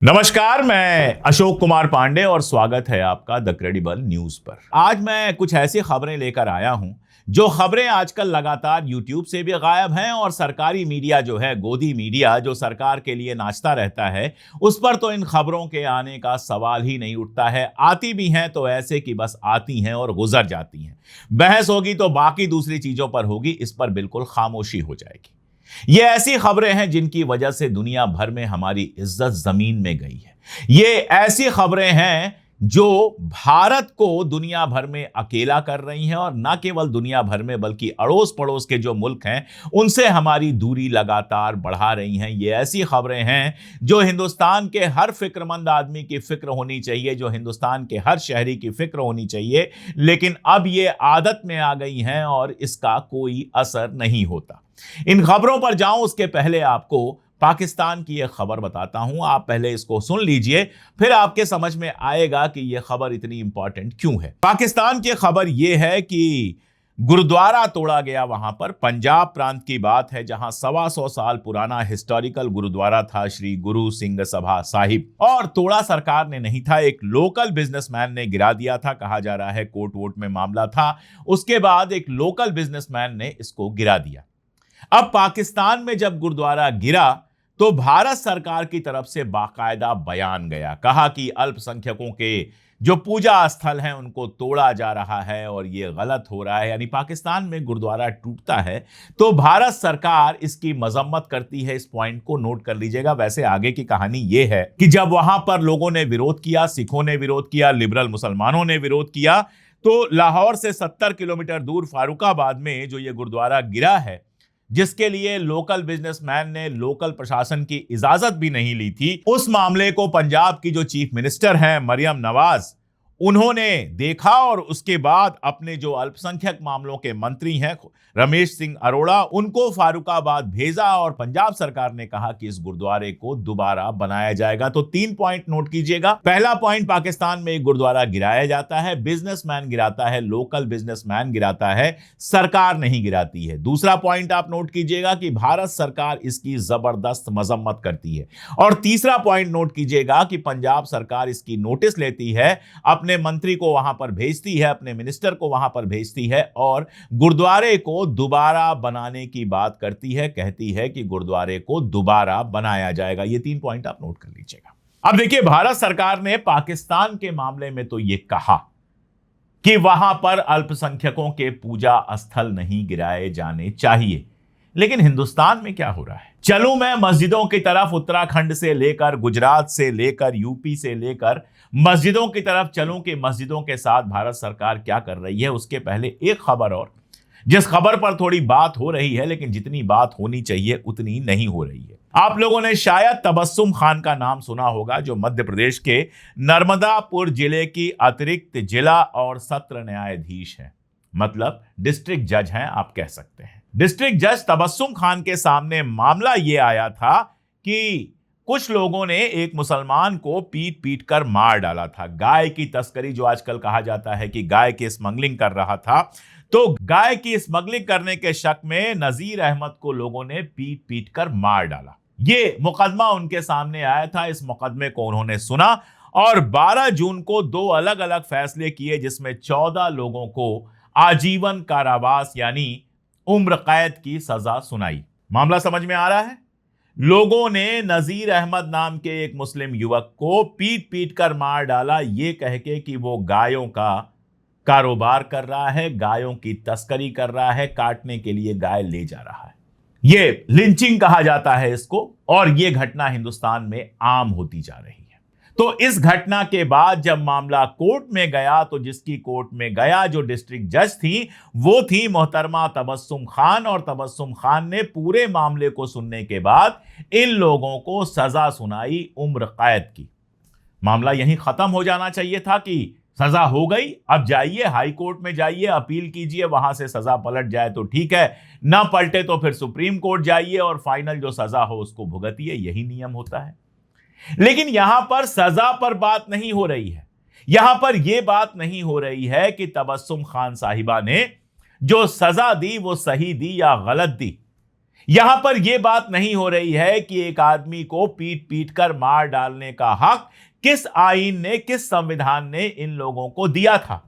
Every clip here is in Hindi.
नमस्कार, मैं अशोक कुमार पांडे और स्वागत है आपका द क्रेडिबल न्यूज पर। आज मैं कुछ ऐसी खबरें लेकर आया हूं जो खबरें आजकल लगातार यूट्यूब से भी गायब हैं और सरकारी मीडिया जो है, गोदी मीडिया जो सरकार के लिए नाचता रहता है, उस पर तो इन खबरों के आने का सवाल ही नहीं उठता है। आती भी हैं तो ऐसे कि बस आती हैं और गुजर जाती हैं। बहस होगी तो बाकी दूसरी चीजों पर होगी, इस पर बिल्कुल खामोशी हो जाएगी। ये ऐसी खबरें हैं जिनकी वजह से दुनिया भर में हमारी इज्जत जमीन में गई है। ये ऐसी खबरें हैं जो भारत को दुनिया भर में अकेला कर रही हैं और न केवल दुनिया भर में बल्कि अड़ोस पड़ोस के जो मुल्क हैं उनसे हमारी दूरी लगातार बढ़ा रही हैं। ये ऐसी खबरें हैं जो हिंदुस्तान के हर फिक्रमंद आदमी की फिक्र होनी चाहिए, जो हिंदुस्तान के हर शहरी की फिक्र होनी चाहिए, लेकिन अब ये आदत में आ गई हैं और इसका कोई असर नहीं होता। इन खबरों पर जाऊं उसके पहले आपको पाकिस्तान की यह खबर बताता हूं। आप पहले इसको सुन लीजिए, फिर आपके समझ में आएगा कि यह खबर इतनी इंपॉर्टेंट क्यों है। पाकिस्तान की खबर यह है कि गुरुद्वारा तोड़ा गया। वहां पर पंजाब प्रांत की बात है, जहां 125 साल पुराना हिस्टोरिकल गुरुद्वारा था श्री गुरु सिंह सभा साहिब, और तोड़ा सरकार ने नहीं था, एक लोकल बिजनेसमैन ने गिरा दिया था। कहा जा रहा है कोर्ट वोट में मामला था, उसके बाद एक लोकल बिजनेसमैन ने इसको गिरा दिया। अब पाकिस्तान में जब गुरुद्वारा गिरा तो भारत सरकार की तरफ से बाकायदा बयान गया, कहा कि अल्पसंख्यकों के जो पूजा स्थल हैं उनको तोड़ा जा रहा है और ये गलत हो रहा है। यानी पाकिस्तान में गुरुद्वारा टूटता है तो भारत सरकार इसकी मजम्मत करती है। इस पॉइंट को नोट कर लीजिएगा। वैसे आगे की कहानी ये है कि जब वहां पर लोगों ने विरोध किया, सिखों ने विरोध किया, लिबरल मुसलमानों ने विरोध किया, तो लाहौर से 70 किलोमीटर दूर फारुखाबाद में जो ये गुरुद्वारा गिरा है, जिसके लिए लोकल बिजनेसमैन ने लोकल प्रशासन की इजाजत भी नहीं ली थी, उस मामले को पंजाब की जो चीफ मिनिस्टर हैं मरियम नवाज, उन्होंने देखा और उसके बाद अपने जो अल्पसंख्यक मामलों के मंत्री हैं रमेश सिंह अरोड़ा, उनको फारुखाबाद भेजा और पंजाब सरकार ने कहा कि इस गुरुद्वारे को दोबारा बनाया जाएगा। तो 3 पॉइंट नोट कीजिएगा। पहला पॉइंट, पाकिस्तान में एक गुरुद्वारा गिराया जाता है, बिजनेसमैन गिराता है, लोकल बिजनेसमैन गिराता है, सरकार नहीं गिराती है। दूसरा पॉइंट आप नोट कीजिएगा कि भारत सरकार इसकी जबरदस्त मजम्मत करती है। और तीसरा पॉइंट नोट कीजिएगा कि पंजाब सरकार इसकी नोटिस लेती है, अपने मंत्री को वहां पर भेजती है, अपने मिनिस्टर को वहां पर भेजती है और गुरुद्वारे को दोबारा बनाने की बात करती है, कहती है कि गुरुद्वारे को दोबारा बनाया जाएगा। ये 3 पॉइंट आप नोट कर लीजिएगा। अब देखिए, भारत सरकार ने पाकिस्तान के मामले में तो यह कहा कि वहां पर अल्पसंख्यकों के पूजा स्थल नहीं गिराए जाने चाहिए, लेकिन हिंदुस्तान में क्या हो रहा है? चलूं मैं मस्जिदों की तरफ, उत्तराखंड से लेकर, गुजरात से लेकर, यूपी से लेकर मस्जिदों की तरफ चलूं कि मस्जिदों के साथ भारत सरकार क्या कर रही है। उसके पहले एक खबर और, जिस खबर पर थोड़ी बात हो रही है लेकिन जितनी बात होनी चाहिए उतनी नहीं हो रही है। आप लोगों ने शायद तबस्सुम खान का नाम सुना होगा, जो मध्य प्रदेश के नर्मदापुर जिले की अतिरिक्त जिला और सत्र न्यायाधीश हैं, मतलब डिस्ट्रिक्ट जज हैं आप कह सकते हैं। डिस्ट्रिक्ट जज तबस्सुम खान के सामने मामला यह आया था कि कुछ लोगों ने एक मुसलमान को पीट पीट कर मार डाला था। गाय की तस्करी, जो आजकल कहा जाता है कि गाय की स्मगलिंग कर रहा था, तो गाय की स्मगलिंग करने के शक में नजीर अहमद को लोगों ने पीट पीट कर मार डाला। ये मुकदमा उनके सामने आया था। इस मुकदमे को उन्होंने सुना और 12 जून को 2 अलग अलग फैसले किए, जिसमें 14 लोगों को आजीवन कारावास यानी उम्र कैद की सजा सुनाई। मामला समझ में आ रहा है? लोगों ने नजीर अहमद नाम के एक मुस्लिम युवक को पीट पीट कर मार डाला, ये कह के कि वो गायों का कारोबार कर रहा है, गायों की तस्करी कर रहा है, काटने के लिए गाय ले जा रहा है। ये लिंचिंग कहा जाता है इसको, और ये घटना हिंदुस्तान में आम होती जा रही है। तो इस घटना के बाद जब मामला कोर्ट में गया, तो जिसकी कोर्ट में गया, जो डिस्ट्रिक्ट जज थी, वो थी मोहतरमा तबस्सुम खान, और तबस्सुम खान ने पूरे मामले को सुनने के बाद इन लोगों को सजा सुनाई उम्र कैद की। मामला यहीं खत्म हो जाना चाहिए था कि सजा हो गई, अब जाइए हाई कोर्ट में जाइए, अपील कीजिए, वहां से सजा पलट जाए तो ठीक है, ना पलटे तो फिर सुप्रीम कोर्ट जाइए और फाइनल जो सजा हो उसको भुगतिए। यही नियम होता है। लेकिन यहां पर सजा पर बात नहीं हो रही है। यहां पर यह बात नहीं हो रही है कि तबस्सुम खान साहिबा ने जो सजा दी वो सही दी या गलत दी। यहां पर यह बात नहीं हो रही है कि एक आदमी को पीट पीट कर मार डालने का हक किस आईन ने, किस संविधान ने इन लोगों को दिया था।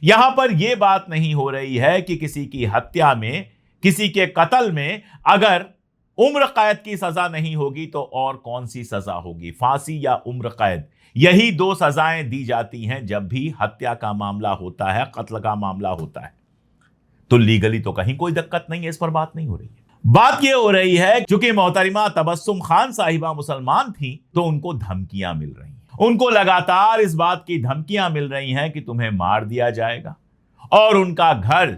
यहां पर यह बात नहीं हो रही है कि किसी की हत्या में, किसी के कत्ल में अगर उम्र कैद की सजा नहीं होगी तो और कौन सी सजा होगी, फांसी या उम्र कैद। यही दो सजाएं दी जाती हैं जब भी हत्या का मामला होता है, कत्ल का मामला होता है। तो लीगली तो कहीं कोई दिक्कत नहीं है, इस पर बात नहीं हो रही है। बात यह हो रही है क्योंकि मोहतरिमा तबस्सुम खान साहिबा मुसलमान थी तो उनको धमकियां मिल रही हैं। उनको लगातार इस बात की धमकियां मिल रही हैं कि तुम्हें मार दिया जाएगा, और उनका घर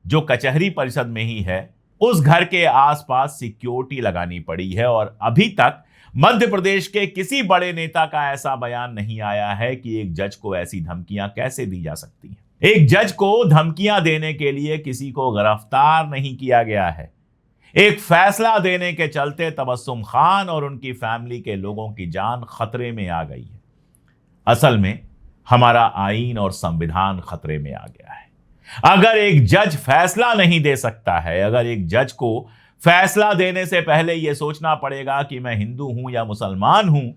जो कचहरी परिषद में ही है, उस घर के आसपास सिक्योरिटी लगानी पड़ी है। और अभी तक मध्य प्रदेश के किसी बड़े नेता का ऐसा बयान नहीं आया है कि एक जज को ऐसी धमकियां कैसे दी जा सकती हैं। एक जज को धमकियां देने के लिए किसी को गिरफ्तार नहीं किया गया है। एक फैसला देने के चलते तबस्सुम खान और उनकी फैमिली के लोगों की जान खतरे में आ गई है। असल में हमारा आईन और संविधान खतरे में आ गया है। अगर एक जज फैसला नहीं दे सकता है, अगर एक जज को फैसला देने से पहले यह सोचना पड़ेगा कि मैं हिंदू हूं या मुसलमान हूं,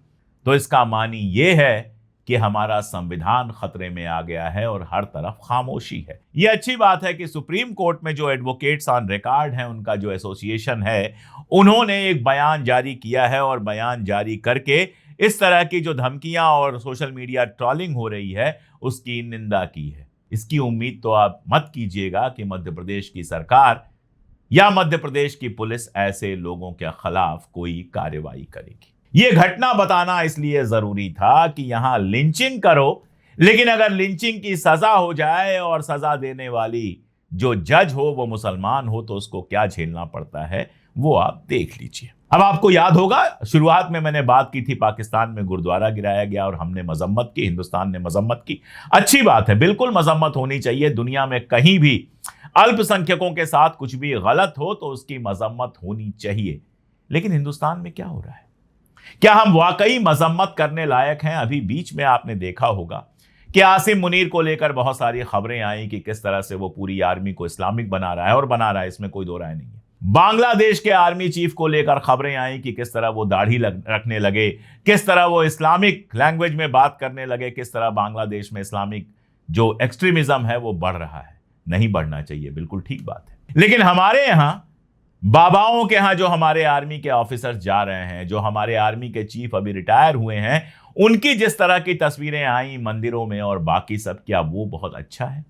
तो इसका मानी यह है कि हमारा संविधान खतरे में आ गया है और हर तरफ खामोशी है। यह अच्छी बात है कि सुप्रीम कोर्ट में जो एडवोकेट्स ऑन रिकॉर्ड हैं, उनका जो एसोसिएशन है, उन्होंने एक बयान जारी किया है और बयान जारी करके इस तरह की जो धमकियां और सोशल मीडिया ट्रोलिंग हो रही है उसकी निंदा की है। इसकी उम्मीद तो आप मत कीजिएगा कि मध्य प्रदेश की सरकार या मध्य प्रदेश की पुलिस ऐसे लोगों के खिलाफ कोई कार्रवाई करेगी। यह घटना बताना इसलिए जरूरी था कि यहां लिंचिंग करो, लेकिन अगर लिंचिंग की सजा हो जाए और सजा देने वाली जो जज हो वो मुसलमान हो तो उसको क्या झेलना पड़ता है वो आप देख लीजिए। अब आपको याद होगा, शुरुआत में मैंने बात की थी पाकिस्तान में गुरुद्वारा गिराया गया और हमने मजम्मत की, हिंदुस्तान ने मजम्मत की। अच्छी बात है, बिल्कुल मजम्मत होनी चाहिए। दुनिया में कहीं भी अल्पसंख्यकों के साथ कुछ भी गलत हो तो उसकी मजम्मत होनी चाहिए। लेकिन हिंदुस्तान में क्या हो रहा है? क्या हम वाकई मजम्मत करने लायक हैं? अभी बीच में आपने देखा होगा कि आसिम मुनीर को लेकर बहुत सारी खबरें आई कि किस तरह से वो पूरी आर्मी को इस्लामिक बना रहा है, और बना रहा है, इसमें कोई दो राय नहीं है। बांग्लादेश के आर्मी चीफ को लेकर खबरें आई कि किस तरह वो दाढ़ी रखने लगे, किस तरह वो इस्लामिक लैंग्वेज में बात करने लगे, किस तरह बांग्लादेश में इस्लामिक जो एक्सट्रीमिज्म है वो बढ़ रहा है। नहीं बढ़ना चाहिए, बिल्कुल ठीक बात है। लेकिन हमारे यहां बाबाओं के यहां जो हमारे आर्मी के ऑफिसर्स जा रहे हैं, जो हमारे आर्मी के चीफ अभी रिटायर हुए हैं, उनकी जिस तरह की तस्वीरें आई मंदिरों में और बाकी सब, क्या वो बहुत अच्छा है?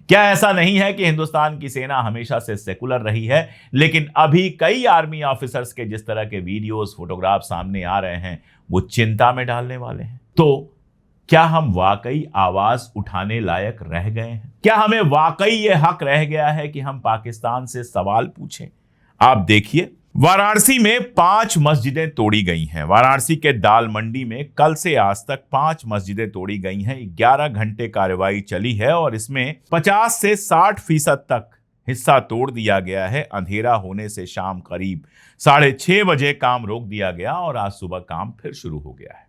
क्या ऐसा नहीं है कि हिंदुस्तान की सेना हमेशा से सेकुलर रही है, लेकिन अभी कई आर्मी ऑफिसर्स के जिस तरह के वीडियोस, फोटोग्राफ सामने आ रहे हैं वो चिंता में डालने वाले हैं। तो क्या हम वाकई आवाज उठाने लायक रह गए हैं? क्या हमें वाकई यह हक रह गया है कि हम पाकिस्तान से सवाल पूछें? आप देखिए, वाराणसी में 5 मस्जिदें तोड़ी गई हैं। वाराणसी के दाल मंडी में कल से आज तक 5 मस्जिदें तोड़ी गई हैं। 11 घंटे कार्रवाई चली है और इसमें 50 से 60% तक हिस्सा तोड़ दिया गया है। अंधेरा होने से शाम करीब 6:30 बजे काम रोक दिया गया और आज सुबह काम फिर शुरू हो गया है।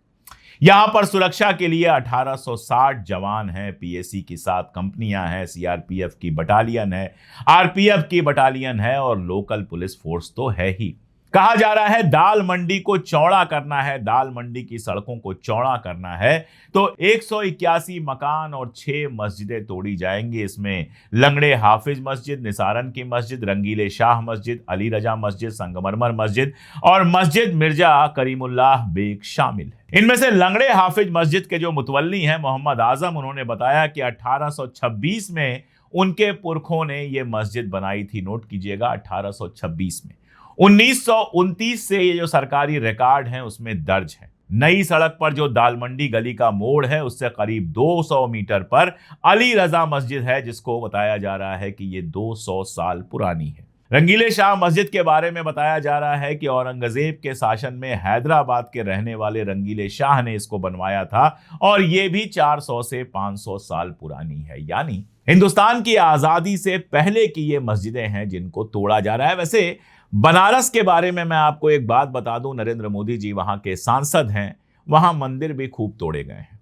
यहां पर सुरक्षा के लिए 1860 जवान हैं, पीएसी की 7 कंपनियां हैं, सीआरपीएफ की बटालियन है, आरपीएफ की बटालियन है और लोकल पुलिस फोर्स तो है ही। कहा जा रहा है दाल मंडी को चौड़ा करना है, दाल मंडी की सड़कों को चौड़ा करना है, तो 181 मकान और 6 मस्जिदें तोड़ी जाएंगी। इसमें लंगड़े हाफिज मस्जिद, निसारन की मस्जिद, रंगीले शाह मस्जिद, अली रजा मस्जिद, संगमरमर मस्जिद और मस्जिद मिर्जा करीमुल्लाह बेग शामिल है। इनमें से लंगड़े हाफिज मस्जिद के जो मुतवल्ली हैं मोहम्मद आजम, उन्होंने बताया कि 1826 में उनके पुरखों ने यह मस्जिद बनाई थी। नोट कीजिएगा, 1826 में। 1929 से ये जो सरकारी रिकॉर्ड हैं उसमें दर्ज है। नई सड़क पर जो दालमंडी गली का मोड़ है उससे करीब 200 मीटर पर अली रजा मस्जिद है, जिसको बताया जा रहा है कि ये 200 साल पुरानी है। रंगीले शाह मस्जिद के बारे में बताया जा रहा है कि औरंगजेब के शासन में हैदराबाद के रहने वाले रंगीले शाह ने इसको बनवाया था और ये भी 400 से 500 साल पुरानी है। यानी हिंदुस्तान की आजादी से पहले की ये मस्जिदें हैं जिनको तोड़ा जा रहा है। वैसे बनारस के बारे में मैं आपको एक बात बता दूं, नरेंद्र मोदी जी वहां के सांसद हैं, वहां मंदिर भी खूब तोड़े गए हैं।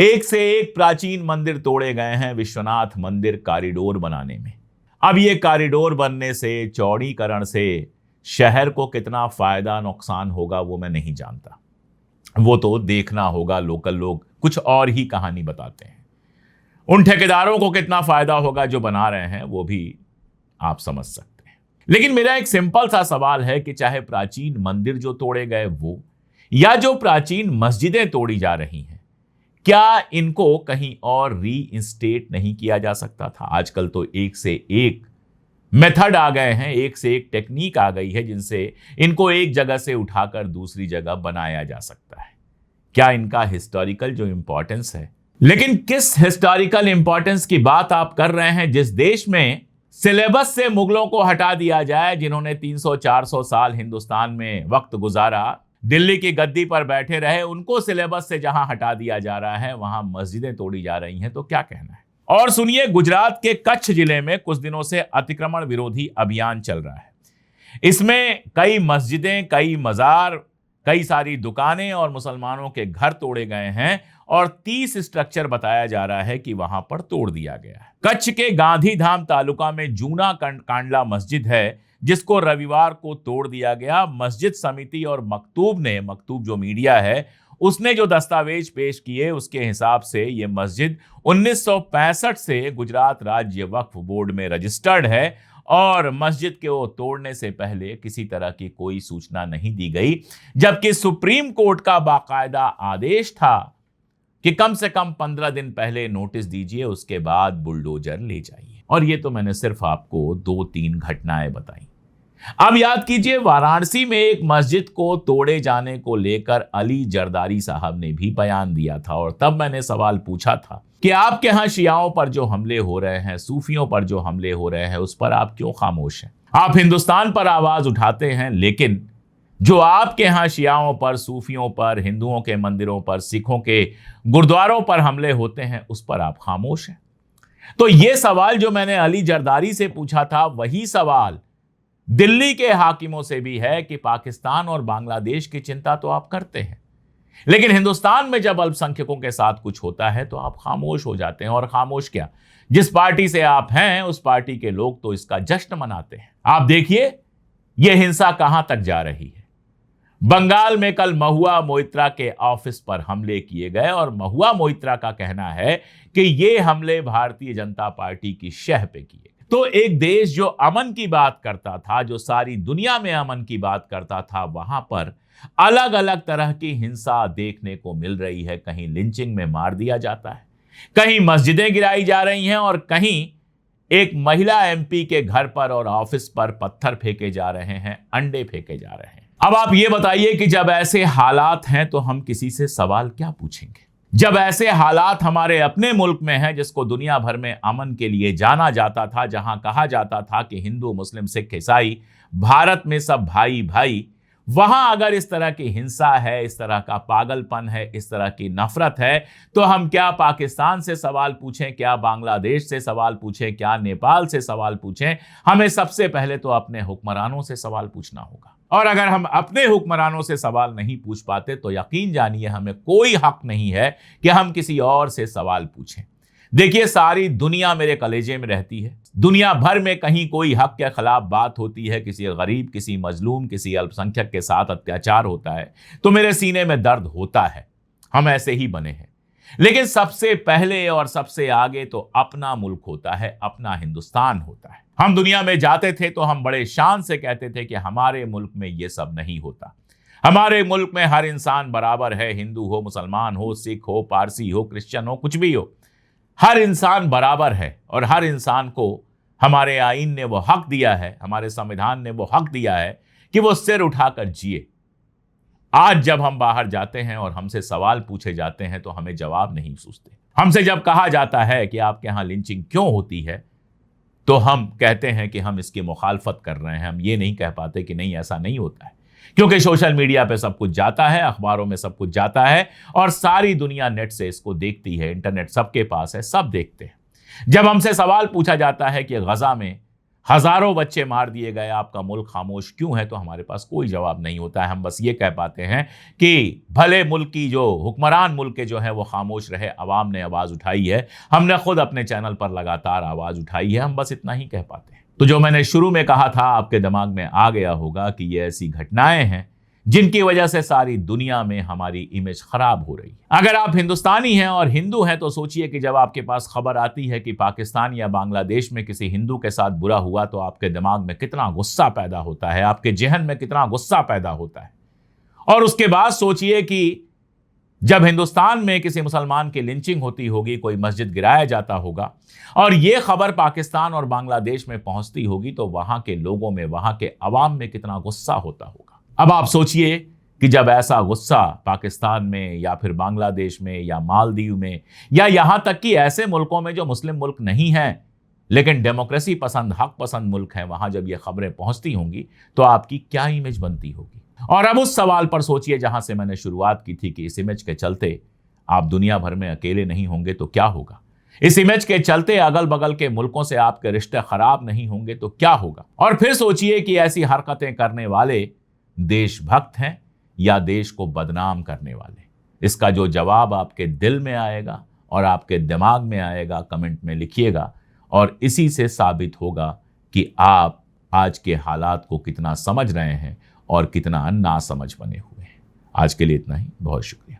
एक से एक प्राचीन मंदिर तोड़े गए हैं विश्वनाथ मंदिर कॉरिडोर बनाने में। अब ये कॉरिडोर बनने से, चौड़ीकरण से शहर को कितना फायदा नुकसान होगा वो मैं नहीं जानता, वो तो देखना होगा। लोकल लोग कुछ और ही कहानी बताते हैं। उन ठेकेदारों को कितना फायदा होगा जो बना रहे हैं वो भी आप समझ सकते हैं। लेकिन मेरा एक सिंपल सा सवाल है कि चाहे प्राचीन मंदिर जो तोड़े गए वो, या जो प्राचीन मस्जिदें तोड़ी जा रही हैं, क्या इनको कहीं और रीइंस्टेट नहीं किया जा सकता था? आजकल तो एक से एक मेथड आ गए हैं, एक से एक टेक्निक आ गई है जिनसे इनको एक जगह से उठाकर दूसरी जगह बनाया जा सकता है। क्या इनका हिस्टोरिकल जो इंपॉर्टेंस है, लेकिन किस हिस्टोरिकल इंपॉर्टेंस की बात आप कर रहे हैं जिस देश में सिलेबस से मुगलों को हटा दिया जाए, जिन्होंने 300-400 साल हिंदुस्तान में वक्त गुजारा, दिल्ली की गद्दी पर बैठे रहे, उनको सिलेबस से जहां हटा दिया जा रहा है वहां मस्जिदें तोड़ी जा रही हैं, तो क्या कहना है। और सुनिए, गुजरात के कच्छ जिले में कुछ दिनों से अतिक्रमण विरोधी अभियान चल रहा है। इसमें कई मस्जिदें, कई मजार, कई सारी दुकानें और मुसलमानों के घर तोड़े गए हैं और 30 स्ट्रक्चर बताया जा रहा है कि वहां पर तोड़ दिया गया है। कच्छ के गांधीधाम तालुका में जूना कांडला मस्जिद है जिसको रविवार को तोड़ दिया गया। मस्जिद समिति और मकतूब जो मीडिया है उसने जो दस्तावेज पेश किए उसके हिसाब से यह मस्जिद 1965 से गुजरात राज्य वक्फ बोर्ड में रजिस्टर्ड है और मस्जिद के वो तोड़ने से पहले किसी तरह की कोई सूचना नहीं दी गई, जबकि सुप्रीम कोर्ट का बाकायदा आदेश था कि कम से कम 15 दिन पहले नोटिस दीजिए, उसके बाद बुलडोजर ले जाइए। और ये तो मैंने सिर्फ आपको 2-3 घटनाएं बताई। अब याद कीजिए, वाराणसी में एक मस्जिद को तोड़े जाने को लेकर अली जरदारी साहब ने भी बयान दिया था और तब मैंने सवाल पूछा था कि आपके यहां शियाओं पर जो हमले हो रहे हैं, सूफियों पर जो हमले हो रहे हैं, उस पर आप क्यों खामोश हैं? आप हिंदुस्तान पर आवाज उठाते हैं, लेकिन जो आपके यहां शियाओं पर, सूफियों पर, हिंदुओं के मंदिरों पर, सिखों के गुरुद्वारों पर हमले होते हैं, उस पर आप खामोश हैं। तो यह सवाल जो मैंने अली जरदारी से पूछा था, वही सवाल दिल्ली के हाकिमों से भी है कि पाकिस्तान और बांग्लादेश की चिंता तो आप करते हैं, लेकिन हिंदुस्तान में जब अल्पसंख्यकों के साथ कुछ होता है तो आप खामोश हो जाते हैं। और खामोश क्या, जिस पार्टी से आप हैं उस पार्टी के लोग तो इसका जश्न मनाते हैं। आप देखिए यह हिंसा कहां तक जा रही है। बंगाल में कल महुआ मोइत्रा के ऑफिस पर हमले किए गए और महुआ मोइत्रा का कहना है कि यह हमले भारतीय जनता पार्टी की शह पे किए। तो एक देश जो अमन की बात करता था, जो सारी दुनिया में अमन की बात करता था, वहां पर अलग अलग तरह की हिंसा देखने को मिल रही है। कहीं लिंचिंग में मार दिया जाता है, कहीं मस्जिदें गिराई जा रही हैं और कहीं एक महिला एमपी के घर पर और ऑफिस पर पत्थर फेंके जा रहे हैं, अंडे फेंके जा रहे हैं। अब आप ये बताइए कि जब ऐसे हालात हैं तो हम किसी से सवाल क्या पूछेंगे? जब ऐसे हालात हमारे अपने मुल्क में हैं, जिसको दुनिया भर में अमन के लिए जाना जाता था, जहां कहा जाता था कि हिंदू, मुस्लिम, सिख, ईसाई भारत में सब भाई भाई, वहां अगर इस तरह की हिंसा है, इस तरह का पागलपन है, इस तरह की नफरत है, तो हम क्या पाकिस्तान से सवाल पूछें, क्या बांग्लादेश से सवाल पूछें, क्या नेपाल से सवाल पूछें? हमें सबसे पहले तो अपने हुक्मरानों से सवाल पूछना होगा। और अगर हम अपने हुक्मरानों से सवाल नहीं पूछ पाते तो यकीन जानिए हमें कोई हक नहीं है कि हम किसी और से सवाल पूछें। देखिए, सारी दुनिया मेरे कलेजे में रहती है। दुनिया भर में कहीं कोई हक के खिलाफ बात होती है, किसी गरीब, किसी मजलूम, किसी अल्पसंख्यक के साथ अत्याचार होता है, तो मेरे सीने में दर्द होता है। हम ऐसे ही बने हैं। लेकिन सबसे पहले और सबसे आगे तो अपना मुल्क होता है, अपना हिंदुस्तान होता है। हम दुनिया में जाते थे तो हम बड़े शान से कहते थे कि हमारे मुल्क में ये सब नहीं होता। हमारे मुल्क में हर इंसान बराबर है, हिंदू हो, मुसलमान हो, सिख हो, पारसी हो, क्रिश्चियन हो, कुछ भी हो, हर इंसान बराबर है। और हर इंसान को हमारे आईन ने वो हक दिया है, हमारे संविधान ने वो हक दिया है कि वो सिर उठाकर जिए। आज जब हम बाहर जाते हैं और हमसे सवाल पूछे जाते हैं तो हमें जवाब नहीं सूझते। हमसे जब कहा जाता है कि आपके यहाँ लिंचिंग क्यों होती है, तो हम कहते हैं कि हम इसकी मुखालफत कर रहे हैं। हम ये नहीं कह पाते कि नहीं, ऐसा नहीं होता है, क्योंकि सोशल मीडिया पे सब कुछ जाता है, अखबारों में सब कुछ जाता है और सारी दुनिया नेट से इसको देखती है। इंटरनेट सबके पास है, सब देखते हैं। जब हमसे सवाल पूछा जाता है कि गजा में हजारों बच्चे मार दिए गए, आपका मुल्क खामोश क्यों है, तो हमारे पास कोई जवाब नहीं होता है। हम बस ये कह पाते हैं कि भले मुल्क की जो हुक्मरान मुल्क के जो है वो खामोश रहे, अवाम ने आवाज़ उठाई है, हमने खुद अपने चैनल पर लगातार आवाज़ उठाई है, हम बस इतना ही कह पाते हैं। तो जो मैंने शुरू में कहा था आपके दिमाग में आ गया होगा कि ये ऐसी घटनाएं हैं जिनकी वजह से सारी दुनिया में हमारी इमेज खराब हो रही है। अगर आप हिंदुस्तानी हैं और हिंदू हैं तो सोचिए कि जब आपके पास खबर आती है कि पाकिस्तान या बांग्लादेश में किसी हिंदू के साथ बुरा हुआ तो आपके दिमाग में कितना गुस्सा पैदा होता है, आपके जहन में कितना गुस्सा पैदा होता है। और उसके बाद सोचिए कि जब हिंदुस्तान में किसी मुसलमान की लिंचिंग होती होगी, कोई मस्जिद गिराया जाता होगा और यह खबर पाकिस्तान और बांग्लादेश में पहुंचती होगी तो वहां के लोगों में, वहां के अवाम में कितना गुस्सा होता होगा। अब आप सोचिए कि जब ऐसा गुस्सा पाकिस्तान में या फिर बांग्लादेश में या मालदीव में या यहां तक कि ऐसे मुल्कों में जो मुस्लिम मुल्क नहीं हैं लेकिन डेमोक्रेसी पसंद, हक पसंद मुल्क है, वहां जब ये खबरें पहुंचती होंगी तो आपकी क्या इमेज बनती होगी। और अब उस सवाल पर सोचिए जहां से मैंने शुरुआत की थी कि इस इमेज के चलते आप दुनिया भर में अकेले नहीं होंगे तो क्या होगा। इस इमेज के चलते अगल बगल के मुल्कों से आपके रिश्ते खराब नहीं होंगे तो क्या होगा। और फिर सोचिए कि ऐसी हरकतें करने वाले देशभक्त हैं या देश को बदनाम करने वाले। इसका जो जवाब आपके दिल में आएगा और आपके दिमाग में आएगा कमेंट में लिखिएगा और इसी से साबित होगा कि आप आज के हालात को कितना समझ रहे हैं और कितना नासमझ बने हुए हैं। आज के लिए इतना ही, बहुत शुक्रिया।